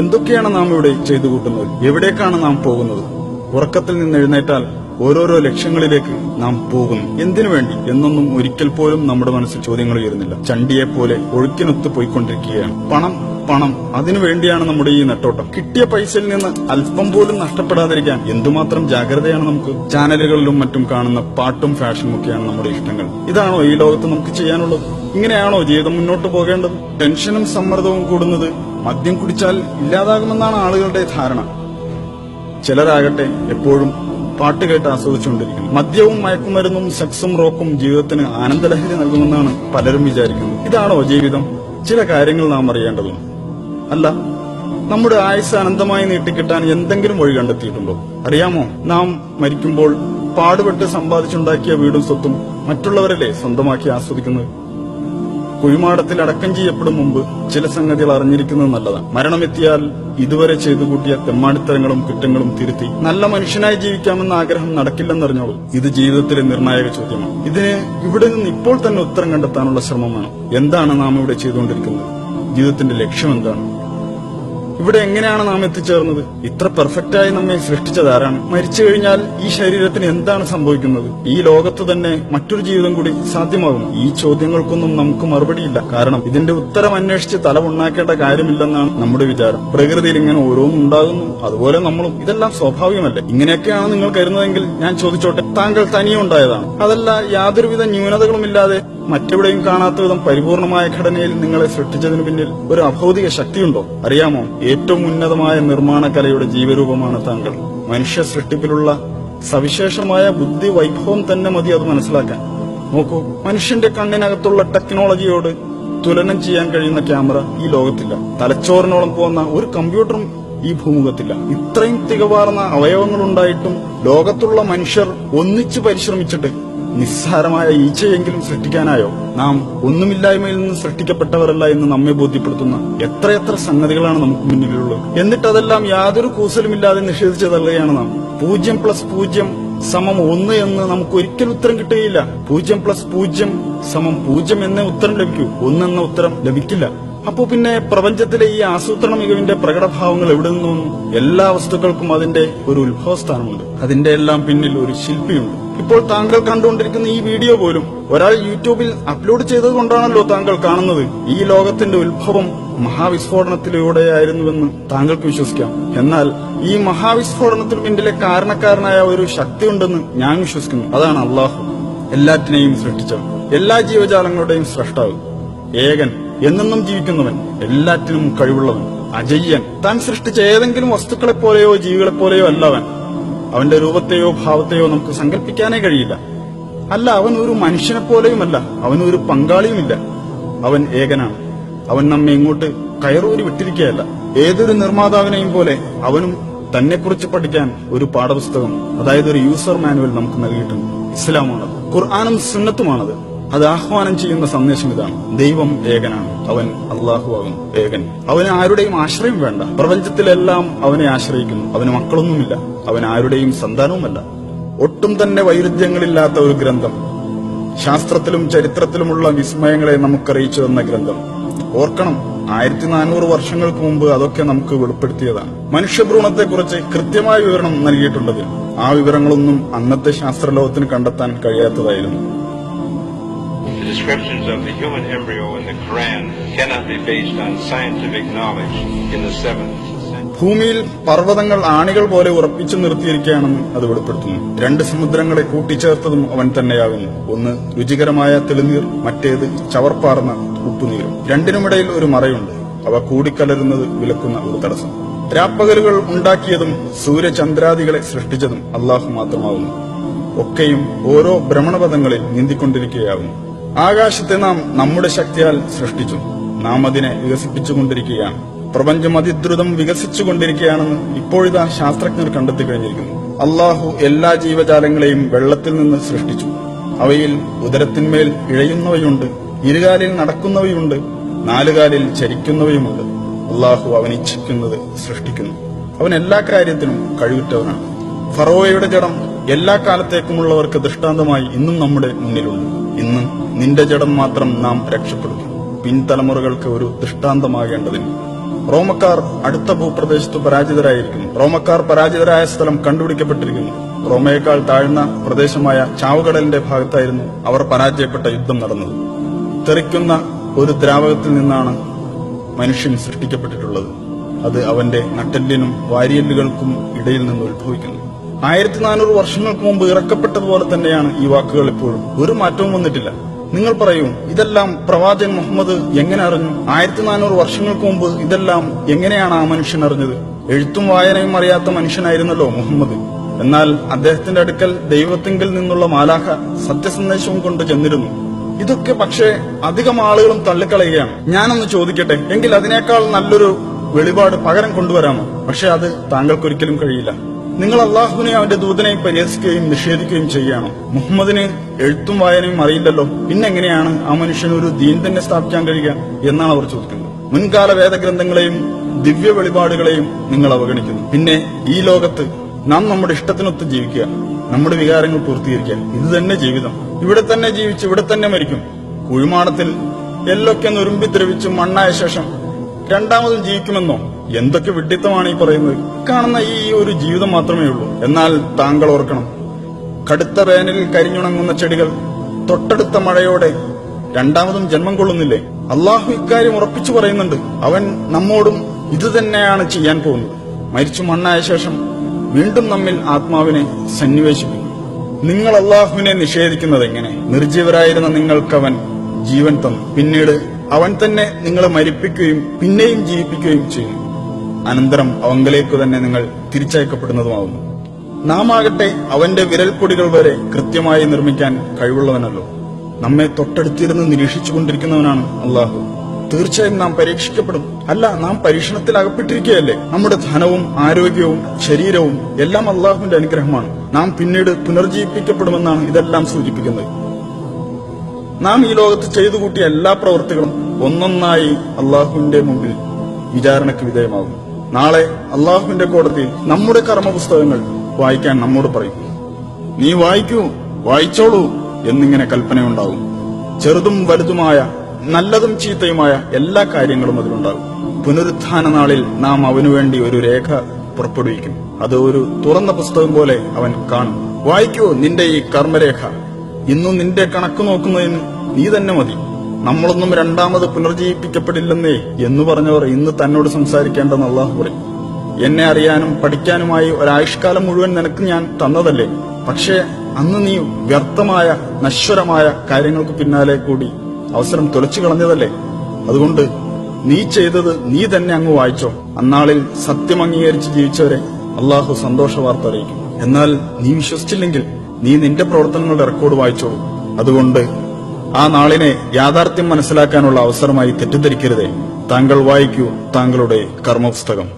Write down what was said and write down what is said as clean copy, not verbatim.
എന്തൊക്കെയാണ് നാം ഇവിടെ ചെയ്തു കൂട്ടുന്നത്? എവിടേക്കാണ് നാം പോകുന്നത്? ഉറക്കത്തിൽ നിന്ന് എഴുന്നേറ്റാൽ ഓരോരോ ലക്ഷ്യങ്ങളിലേക്ക് നാം പോകുന്നു. എന്തിനു വേണ്ടി എന്നൊന്നും ഒരിക്കൽ പോലും നമ്മുടെ മനസ്സിൽ ചോദ്യങ്ങൾ ഉയരുന്നില്ല. ചണ്ടിയെപ്പോലെ ഒഴുക്കിനൊത്ത് പോയിക്കൊണ്ടിരിക്കുകയാണ്. പണം പണം അതിനു വേണ്ടിയാണ് നമ്മുടെ ഈ നെട്ടോട്ടം. കിട്ടിയ പൈസയിൽ നിന്ന് അല്പം പോലും നഷ്ടപ്പെടാതിരിക്കാൻ എന്തുമാത്രം ജാഗ്രതയാണ് നമുക്ക്. ചാനലുകളിലും മറ്റും കാണുന്ന പാട്ടും ഫാഷനും ഒക്കെയാണ് നമ്മുടെ ഇഷ്ടങ്ങൾ. ഇതാണോ ഈ ലോകത്ത് നമുക്ക് ചെയ്യാനുള്ളത്? ഇങ്ങനെയാണോ ജീവിതം മുന്നോട്ട് പോകേണ്ടത്? ടെൻഷനും സമ്മർദ്ദവും കൂടുന്നത് മദ്യം കുടിച്ചാൽ ഇല്ലാതാകുമെന്നാണ് ആളുകളുടെ ധാരണ. ചിലരാകട്ടെ എപ്പോഴും പാട്ട് കേട്ട് ആസ്വദിച്ചുകൊണ്ടിരിക്കുന്നു. മദ്യവും മയക്കുമരുന്നും സെക്സും റോക്കും ജീവിതത്തിന് ആനന്ദലഹരി നൽകുമെന്നാണ് പലരും വിചാരിക്കുന്നത്. ഇതാണോ ജീവിതം? ചില കാര്യങ്ങൾ നാം അറിയേണ്ടതുണ്ട്. അല്ല, നമ്മുടെ ആയുസ് അനന്തമായി നീട്ടിക്കിട്ടാൻ എന്തെങ്കിലും വഴി കണ്ടെത്തിയിട്ടുണ്ടോ? അറിയാമോ, നാം മരിക്കുമ്പോൾ പാടുപെട്ട് സമ്പാദിച്ചുണ്ടാക്കിയ വീടും സ്വത്തും മറ്റുള്ളവരല്ലേ സ്വന്തമാക്കി ആസ്വദിക്കുന്നത്? കുഴിമാടത്തിൽ അടക്കം ചെയ്യപ്പെടും മുമ്പ് ചില സംഗതികൾ അറിഞ്ഞിരിക്കുന്നത് നല്ലതാണ്. മരണമെത്തിയാൽ ഇതുവരെ ചെയ്തു കൂട്ടിയ തെമ്മാടിത്തരങ്ങളും കുറ്റങ്ങളും തിരുത്തി നല്ല മനുഷ്യനായി ജീവിക്കാമെന്ന ആഗ്രഹം നടക്കില്ലെന്നറിഞ്ഞോളൂ. ഇത് ജീവിതത്തിലെ നിർണായക ചോദ്യമാണ്. ഇതിന് ഇവിടെ നിന്ന് ഇപ്പോൾ തന്നെ ഉത്തരം കണ്ടെത്താനുള്ള ശ്രമമാണ്. എന്താണ് നാം ഇവിടെ ചെയ്തുകൊണ്ടിരിക്കുന്നത്? ജീവിതത്തിന്റെ ലക്ഷ്യം എന്താണ്? ഇവിടെ എങ്ങനെയാണ് നാം എത്തിച്ചേർന്നത്? ഇത്ര പെർഫെക്റ്റായി നമ്മെ സൃഷ്ടിച്ചതാരാണ്? മരിച്ചു കഴിഞ്ഞാൽ ഈ ശരീരത്തിന് എന്താണ് സംഭവിക്കുന്നത്? ഈ ലോകത്ത് തന്നെ മറ്റൊരു ജീവിതം കൂടി സാധ്യമാകും? ഈ ചോദ്യങ്ങൾക്കൊന്നും നമുക്ക് മറുപടിയില്ല. കാരണം ഇതിന്റെ ഉത്തരം അന്വേഷിച്ച് തല ഉണ്ടാക്കേണ്ട കാര്യമില്ലെന്നാണ് നമ്മുടെ വിചാരം. പ്രകൃതിയിൽ ഇങ്ങനെ ഓരോന്നും ഉണ്ടാകുന്നു, അതുപോലെ നമ്മളും. ഇതെല്ലാം സ്വാഭാവികമല്ലേ? ഇങ്ങനെയൊക്കെയാണ് നിങ്ങൾ കരുതുന്നതെങ്കിൽ ഞാൻ ചോദിച്ചോട്ടെ, താങ്കൾ തനിയെ ഉണ്ടായതാണ്? അതല്ല യാതൊരുവിധ ന്യൂനതകളുമില്ലാതെ മറ്റെവിടെയും കാണാത്ത വിധം പരിപൂർണമായ ഘടനയിൽ നിങ്ങളെ സൃഷ്ടിച്ചതിനു പിന്നിൽ ഒരു അഭൗതിക ശക്തിയുണ്ടോ? അറിയാമോ, ഏറ്റവും ഉന്നതമായ നിർമ്മാണ കലയുടെ ജീവരൂപമാണ് താങ്കൾ. മനുഷ്യ സൃഷ്ടിപ്പിലുള്ള സവിശേഷമായ ബുദ്ധി വൈഭവം തന്നെ മതി അത് മനസ്സിലാക്കാൻ. നോക്കൂ, മനുഷ്യന്റെ കണ്ണിനകത്തുള്ള ടെക്നോളജിയോട് തുലനം ചെയ്യാൻ കഴിയുന്ന ക്യാമറ ഈ ലോകത്തില്ല. തലച്ചോറിനോളം പോകുന്ന ഒരു കമ്പ്യൂട്ടറും ഈ ഭൂമുഖത്തില്ല. ഇത്രയും തികവാർന്ന അവയവങ്ങളുണ്ടായിട്ടും ലോകത്തുള്ള മനുഷ്യർ ഒന്നിച്ചു പരിശ്രമിച്ചിട്ട് നിസ്സാരമായ ഈച്ചയെങ്കിലും സൃഷ്ടിക്കാനായോ? നാം ഒന്നുമില്ലായ്മയിൽ നിന്ന് സൃഷ്ടിക്കപ്പെട്ടവരല്ല എന്ന് നമ്മെ ബോധ്യപ്പെടുത്തുന്ന എത്രയെത്ര സംഗതികളാണ് നമുക്ക് മുന്നിലുള്ളത്. എന്നിട്ടതെല്ലാം യാതൊരു കൂസലുമില്ലാതെ നിഷേധിച്ചു തള്ളുകയാണ് നാം. 0+0=1 എന്ന് നമുക്ക് ഒരിക്കലും ഉത്തരം കിട്ടുകയില്ല. 0+0=0 എന്നേ ഉത്തരം ലഭിക്കൂ. 1 എന്ന ഉത്തരം ലഭിക്കില്ല. അപ്പോ പിന്നെ പ്രപഞ്ചത്തിലെ ഈ ആസൂത്രണ മികവിന്റെ പ്രകടഭാവങ്ങൾ എവിടെ നിന്നു വന്നു? എല്ലാ വസ്തുക്കൾക്കും അതിന്റെ ഒരു ഉത്ഭവസ്ഥാനമുണ്ട്. അതിന്റെ എല്ലാം പിന്നിൽ ഒരു ശില്പിയുണ്ട്. ഇപ്പോൾ താങ്കൾ കണ്ടുകൊണ്ടിരിക്കുന്ന ഈ വീഡിയോ പോലും ഒരാൾ യൂട്യൂബിൽ അപ്ലോഡ് ചെയ്തതുകൊണ്ടാണല്ലോ താങ്കൾ കാണുന്നത്. ഈ ലോകത്തിന്റെ ഉത്ഭവം മഹാവിസ്ഫോടനത്തിലൂടെയായിരുന്നുവെന്ന് താങ്കൾക്ക് വിശ്വസിക്കാം. എന്നാൽ ഈ മഹാവിസ്ഫോടനത്തിന് പിന്നിലെ കാരണക്കാരനായ ഒരു ശക്തിയുണ്ടെന്ന് ഞാൻ വിശ്വസിക്കുന്നു. അതാണ് അള്ളാഹു, എല്ലാറ്റിനെയും സൃഷ്ടിച്ചവൻ, എല്ലാ ജീവജാലങ്ങളുടെയും സ്രഷ്ടാവ്, ഏകൻ, എന്നെന്നും ജീവിക്കുന്നവൻ, എല്ലാറ്റിനും കഴിവുള്ളവൻ, അജയ്യൻ. താൻ സൃഷ്ടിച്ച ഏതെങ്കിലും വസ്തുക്കളെപ്പോലെയോ ജീവികളെപ്പോലെയോ അല്ല അവൻ. അവന്റെ രൂപത്തെയോ ഭാവത്തെയോ നമുക്ക് സങ്കല്പിക്കാനേ കഴിയില്ല. അല്ല, അവൻ ഒരു മനുഷ്യനെ പോലെയുമല്ല, അവനൊരു പങ്കാളിയുമില്ല. അവൻ ഏകനാണ്. അവൻ നമ്മെ ഇങ്ങോട്ട് കയറൂരി വിട്ടിരിക്കുകയല്ല. ഏതൊരു നിർമ്മാതാവിനെയും പോലെ അവനും തന്നെക്കുറിച്ച് പഠിക്കാൻ ഒരു പാഠപുസ്തകം, അതായത് ഒരു യൂസർ മാനുവൽ നമുക്ക് നൽകിയിട്ടുണ്ട്. ഇസ്ലാമാണത്, ഖുർആനും സുന്നത്തുമാണത്. അത് ആഹ്വാനം ചെയ്യുന്ന സന്ദേശം ഇതാണ്: ദൈവം ഏകനാണ്, അവൻ അള്ളാഹു ആകുന്നു ഏകൻ. അവന് ആരുടെയും ആശ്രയം വേണ്ട. പ്രപഞ്ചത്തിലെല്ലാം അവനെ ആശ്രയിക്കുന്നു. അവന് മക്കളൊന്നുമില്ല, അവൻ ആരുടെയും സന്താനവുമല്ല. ഒട്ടും തന്നെ വൈരുദ്ധ്യങ്ങളില്ലാത്ത ഒരു ഗ്രന്ഥം, ശാസ്ത്രത്തിലും ചരിത്രത്തിലുമുള്ള വിസ്മയങ്ങളെ നമുക്കറിയിച്ചു തന്ന ഗ്രന്ഥം. ഓർക്കണം, 1400 വർഷങ്ങൾക്ക് മുമ്പ് അതൊക്കെ നമുക്ക് വെളിപ്പെടുത്തിയതാണ്. മനുഷ്യഭ്രൂണത്തെക്കുറിച്ച് കൃത്യമായ വിവരണം നൽകിയിട്ടുള്ളത്. ആ വിവരങ്ങളൊന്നും അന്നത്തെ ശാസ്ത്രലോകത്തിന് കണ്ടെത്താൻ കഴിയാത്തതായിരുന്നു. The descriptions of the human embryo in the Quran cannot be based on scientific knowledge in the 7th century. ഭൂമിയിൽ പർവ്വതങ്ങൾ ആണികൾ പോലെ ഉറപ്പിച്ചു നിർത്തിയിരിക്കുകയാണെന്ന് അത് വെളിപ്പെടുത്തുന്നു. 2 സമുദ്രങ്ങളെ കൂട്ടിച്ചേർത്തതും അവൻ തന്നെയാകുന്നു. ഒന്ന് രുചികരമായ തെളിനീർ, മറ്റേത് ചവർപ്പാർന്ന ഉപ്പുനീരും. രണ്ടിനുമിടയിൽ ഒരു മറയുണ്ട്. അവ കൂടിക്കലരുന്നത് വിലക്കുന്ന ഒരു തടസ്സം. രാപ്പകലുകൾ ഉണ്ടാക്കിയതും സൂര്യചന്ദ്രാദികളെ സൃഷ്ടിച്ചതും അള്ളാഹു മാത്രമാകുന്നു. ഒക്കെയും ഓരോ ഭ്രമണപഥങ്ങളിൽ നീന്തിക്കൊണ്ടിരിക്കുകയാകുന്നു. ആകാശത്തെ നാം നമ്മുടെ ശക്തിയാൽ സൃഷ്ടിച്ചു. നാം അതിനെ വികസിപ്പിച്ചുകൊണ്ടിരിക്കുകയാണ്. പ്രപഞ്ചം അതിദ്രുതം വികസിച്ചുകൊണ്ടിരിക്കുകയാണെന്ന് ഇപ്പോഴിതാ ശാസ്ത്രജ്ഞർ കണ്ടെത്തി കഴിഞ്ഞിരിക്കുന്നു. അള്ളാഹു എല്ലാ ജീവജാലങ്ങളെയും വെള്ളത്തിൽ നിന്ന് സൃഷ്ടിച്ചു. അവയിൽ ഉദരത്തിന്മേൽ ഇഴയുന്നവയുണ്ട്, ഇരുകാലിൽ നടക്കുന്നവയുണ്ട്, 4 കാലിൽ ചരിക്കുന്നവയുമുണ്ട്. അള്ളാഹു അവൻ ഇച്ഛിക്കുന്നത് സൃഷ്ടിക്കുന്നു. അവൻ എല്ലാ കാര്യത്തിനും കഴിവുറ്റവനാണ്. ഫറോവയുടെ ജഡം എല്ലാ കാലത്തേക്കുമുള്ളവർക്ക് ദൃഷ്ടാന്തമായി ഇന്നും നമ്മുടെ മുന്നിലുണ്ട്. ഇന്ന് നിന്റെ ജഡം മാത്രം നാം രക്ഷപ്പെടുത്തും, പിൻതലമുറകൾക്ക് ഒരു ദൃഷ്ടാന്തമാകേണ്ടതിന്. റോമക്കാർ അടുത്ത ഭൂപ്രദേശത്ത് പരാജിതരായിരിക്കുന്നു. റോമക്കാർ പരാജിതരായ സ്ഥലം കണ്ടുപിടിക്കപ്പെട്ടിരിക്കുന്നു. റോമയേക്കാൾ താഴ്ന്ന പ്രദേശമായ ചാവുകടലിന്റെ ഭാഗത്തായിരുന്നു അവർ പരാജയപ്പെട്ട യുദ്ധം നടന്നത്. തെറിക്കുന്ന ഒരു ദ്രാവകത്തിൽ നിന്നാണ് മനുഷ്യൻ സൃഷ്ടിക്കപ്പെട്ടിട്ടുള്ളത്. അത് അവന്റെ നട്ടെല്ലിനും വാരിയെല്ലുകൾക്കും ഇടയിൽ നിന്ന് ഉത്ഭവിക്കുന്നു. 1400 വർഷങ്ങൾക്ക് മുമ്പ് ഇറക്കപ്പെട്ടതുപോലെ തന്നെയാണ് ഈ വാക്കുകൾ ഇപ്പോഴും. ഒരു മാറ്റവും വന്നിട്ടില്ല. നിങ്ങൾ പറയൂ, ഇതെല്ലാം പ്രവാചകൻ മുഹമ്മദ് എങ്ങനെ അറിഞ്ഞു? 1400 വർഷങ്ങൾക്ക് മുമ്പ് ഇതെല്ലാം എങ്ങനെയാണ് ആ മനുഷ്യൻ അറിഞ്ഞത്? എഴുത്തും വായനയും അറിയാത്ത മനുഷ്യനായിരുന്നല്ലോ മുഹമ്മദ്. എന്നാൽ അദ്ദേഹത്തിന്റെ അടുക്കൽ ദൈവത്തിങ്കിൽ നിന്നുള്ള മാലാഖ സത്യസന്ദേശവും കൊണ്ട് ചെന്നിരുന്നു. ഇതൊക്കെ പക്ഷേ അധികം ആളുകളും തള്ളിക്കളയുകയാണ്. ഞാനൊന്ന് ചോദിക്കട്ടെ, എങ്കിൽ അതിനേക്കാൾ നല്ലൊരു വെളിപാട് പകരം കൊണ്ടുവരാമോ? പക്ഷെ അത് താങ്കൾക്കൊരിക്കലും കഴിയില്ല. നിങ്ങൾ അള്ളാഹുവിനെ അവന്റെ ദൂതനെയും പരിഹസിക്കുകയും നിഷേധിക്കുകയും ചെയ്യുകയാണോ? മുഹമ്മദിന് എഴുത്തും വായനയും അറിയില്ലല്ലോ, പിന്നെങ്ങനെയാണ് ആ മനുഷ്യന് ഒരു ദീൻ തന്നെ സ്ഥാപിക്കാൻ കഴിയുക എന്നാണ് അവർ ചോദിക്കുന്നത്. മുൻകാല വേദഗ്രന്ഥങ്ങളെയും ദിവ്യ വെളിപാടുകളെയും നിങ്ങൾ അവഗണിക്കുന്നു. പിന്നെ ഈ ലോകത്ത് നാം നമ്മുടെ ഇഷ്ടത്തിനൊത്ത് ജീവിക്കുക, നമ്മുടെ വികാരങ്ങൾ പൂർത്തീകരിക്കുക, ഇത് തന്നെ ജീവിതം. ഇവിടെ തന്നെ ജീവിച്ച് ഇവിടെ തന്നെ മരിക്കും. കുഴിമാടത്തിൽ എല്ലൊക്കെ നുരുമ്പിദ്രവിച്ച് മണ്ണായ ശേഷം രണ്ടാമതും ജീവിക്കുമെന്നോ? എന്തൊക്കെ വിഡ്ഢിത്തമാണ് ഈ പറയുന്നത്? കാണുന്ന ഈ ഒരു ജീവിതം മാത്രമേ ഉള്ളൂ. എന്നാൽ താങ്കൾ ഓർക്കണം, കടുത്ത വേനലിൽ കരിഞ്ഞുണങ്ങുന്ന ചെടികൾ തൊട്ടടുത്ത മഴയോടെ രണ്ടാമതും ജന്മം കൊള്ളുന്നില്ലേ? അള്ളാഹു ഇക്കാര്യം ഉറപ്പിച്ചു പറയുന്നുണ്ട്. അവൻ നമ്മോടും ഇതുതന്നെയാണ് ചെയ്യാൻ പോകുന്നത്. മരിച്ചു മണ്ണായ ശേഷം വീണ്ടും നമ്മിൽ ആത്മാവിനെ സന്നിവേശിപ്പിക്കും. നിങ്ങൾ അള്ളാഹുവിനെ നിഷേധിക്കുന്നത് എങ്ങനെ? നിർജീവരായിരുന്ന നിങ്ങൾക്കവൻ ജീവൻ തന്നു. പിന്നീട് അവൻ തന്നെ നിങ്ങളെ മരിപ്പിക്കുകയും പിന്നെയും ജീവിപ്പിക്കുകയും ചെയ്യും. അനന്തരം അവങ്കലേക്ക് തന്നെ നിങ്ങൾ തിരിച്ചയക്കപ്പെടുന്നതുമാവുന്നു. നാം ആകട്ടെ അവന്റെ വിരൽപ്പൊടികൾ വരെ കൃത്യമായി നിർമ്മിക്കാൻ കഴിവുള്ളവനല്ലോ. നമ്മെ തൊട്ടടുത്തിരുന്ന് നിരീക്ഷിച്ചുകൊണ്ടിരിക്കുന്നവനാണ് അള്ളാഹു. തീർച്ചയായും നാം പരീക്ഷിക്കപ്പെടും. അല്ല, നാം പരീക്ഷണത്തിൽ അകപ്പെട്ടിരിക്കുകയല്ലേ? നമ്മുടെ ധനവും ആരോഗ്യവും ശരീരവും എല്ലാം അള്ളാഹുവിന്റെ അനുഗ്രഹമാണ്. നാം പിന്നീട് പുനർജീവിപ്പിക്കപ്പെടുമെന്നാണ് ഇതെല്ലാം സൂചിപ്പിക്കുന്നത്. നാം ഈ ലോകത്ത് ചെയ്തു കൂട്ടിയ എല്ലാ പ്രവൃത്തികളും ഒന്നൊന്നായി അള്ളാഹുവിന്റെ മുമ്പിൽ വിചാരണയ്ക്ക് വിധേയമാകും. നാളെ അള്ളാഹുവിന്റെ കോടതിയിൽ നമ്മുടെ കർമ്മപുസ്തകങ്ങൾ വായിക്കാൻ നമ്മോട് പറയും. നീ വായിക്കൂ, വായിച്ചോളൂ എന്നിങ്ങനെ കൽപ്പനയുണ്ടാകും. ചെറുതും വലുതുമായ നല്ലതും ചീത്തയുമായ എല്ലാ കാര്യങ്ങളും അതിലുണ്ടാകും. പുനരുത്ഥാന നാളിൽ നാം അവനുവേണ്ടി ഒരു രേഖ പുറപ്പെടുവിക്കും. അത് ഒരു തുറന്ന പുസ്തകം പോലെ അവൻ കാണും. വായിക്കൂ നിന്റെ ഈ കർമ്മരേഖ. ഇന്നും നിന്റെ കണക്ക് നോക്കുന്നതിന് നീ തന്നെ മതി. നമ്മളൊന്നും രണ്ടാമത് പുനർജീവിപ്പിക്കപ്പെടില്ലെന്നേ എന്ന് പറഞ്ഞവർ ഇന്ന് തന്നോട് സംസാരിക്കേണ്ടെന്ന് അള്ളാഹു പറയും. എന്നെ അറിയാനും പഠിക്കാനുമായി ഒരായുഷ്കാലം മുഴുവൻ നിനക്ക് ഞാൻ തന്നതല്ലേ? പക്ഷേ അന്ന് നീ വ്യർത്ഥമായ നശ്വരമായ കാര്യങ്ങൾക്ക് പിന്നാലെ കൂടി അവസരം തുലച്ചു കളഞ്ഞതല്ലേ? അതുകൊണ്ട് നീ ചെയ്തത് നീ തന്നെ അങ്ങ് വായിച്ചോ. അന്നാളിൽ സത്യം അംഗീകരിച്ച് ജീവിച്ചവരെ അള്ളാഹു സന്തോഷ വാർത്ത അറിയിക്കും. എന്നാൽ നീ വിശ്വസിച്ചില്ലെങ്കിൽ നീ നിന്റെ പ്രവർത്തനങ്ങളുടെ റെക്കോർഡ് വായിച്ചോളൂ. അതുകൊണ്ട് ആ നാളിനെ യാഥാർത്ഥ്യം മനസ്സിലാക്കാനുള്ള അവസരമായി തെറ്റിദ്ധരിക്കരുതേ. താങ്കൾ വായിക്കൂ താങ്കളുടെ കർമ്മപുസ്തകം.